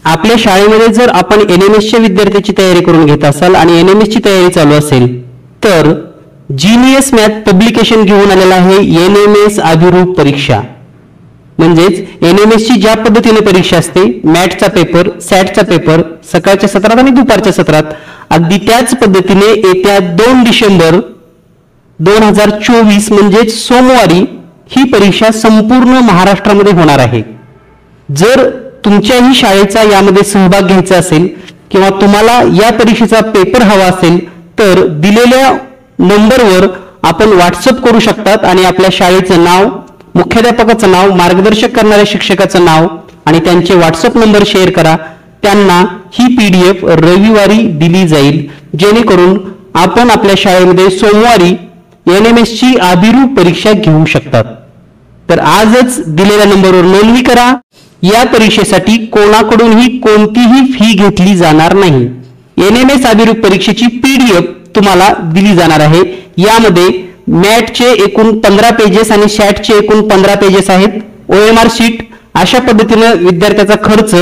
आपल्या शाळेमध्ये जर आपण एनएमएस च्या विद्यार्थ्याची तयारी करून घेत असाल आणि एनएमएस ची तयारी चालू असेल तर जीनियस मॅथ पब्लिकेशन घेऊन आलेला आहे एनएमएस अभिरूप परीक्षा। म्हणजेच एनएमएस ची ज्या पद्धतीने परीक्षा असते, मॅथचा पेपर, सॅटचा पेपर सकाळच्या सत्रात आणि दुपारच्या सत्रात, अगदी त्याच पद्धतीने येत्या 2 डिसेंबर 2024 म्हणजेच सोमवारी ही परीक्षा संपूर्ण महाराष्ट्रामध्ये होणार आहे। जर तुमच्याही शाळेचा यामध्ये सहभाग घ्यायचा असेल किंवा तुम्हाला या परीक्षेचा पेपर हवा असेल तर दिलेल्या नंबरवर आपण व्हॉट्सअप करू शकतात आणि आपल्या शाळेचं नाव, मुख्याध्यापकाचं नाव, मार्गदर्शक करणाऱ्या शिक्षकाचं नाव आणि त्यांचे व्हॉट्सअप नंबर शेअर करा। त्यांना ही पीडीएफ रविवारी दिली जाईल जेणेकरून आपण आपल्या शाळेमध्ये सोमवारी एनएमएस ची अभिरूप परीक्षा घेऊ शकतात। तर आजच दिलेल्या नंबरवर नोंदणी करा। या परीक्षेसाठी कोणाकडूनही कोणतीही फी घेतली जाणार नाही। एनएमएस अभिरूप परीक्षेची पीडीएफ तुम्हाला दिली जाणार आहे। यामध्ये मॅथचे एकूण 15 पेजेस आणि सॅटचे एकूण 15 पेजेस आहेत। ओएमआर शीट अशा पद्धतीने विद्यार्थ्याचा खर्च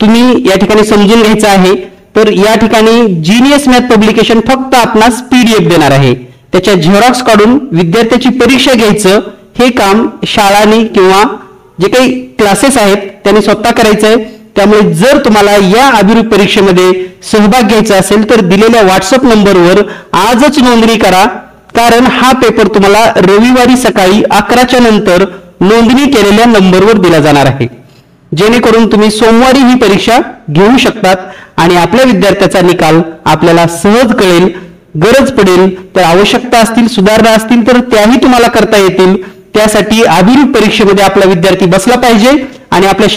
तुम्ही या ठिकाणी समजून घ्यायचा आहे। तर या ठिकाणी जीनियस मॅथ पब्लिकेशन फक्त आपणास पीडीएफ देणार आहे, त्याच्या झेरॉक्स काढून विद्यार्थ्याची परीक्षा घ्यायचं हे काम शाळांनी किंवा जे काही क्लासेस आहेत त्यांनी स्वतः करायचं आहे। त्यामुळे जर तुम्हाला या अभिरूप परीक्षेमध्ये सहभाग घ्यायचा असेल तर दिलेल्या व्हॉट्सअप नंबरवर आजच नोंदणी करा, कारण हा पेपर तुम्हाला रविवारी सकाळी 11च्या नंतर नोंदणी केलेल्या नंबरवर दिला जाणार आहे, जेणेकरून तुम्ही सोमवारी ही परीक्षा घेऊ शकतात आणि आपल्या विद्यार्थ्याचा निकाल आपल्याला सहज कळेल। गरज पडेल तर आवश्यकता असतील, सुधारणा असतील तर त्याही तुम्हाला करता येतील। त्यासाठी अभिरूप परीक्षेमध्ये आपला विद्यार्थी बसला पाहिजे आणि आपल्या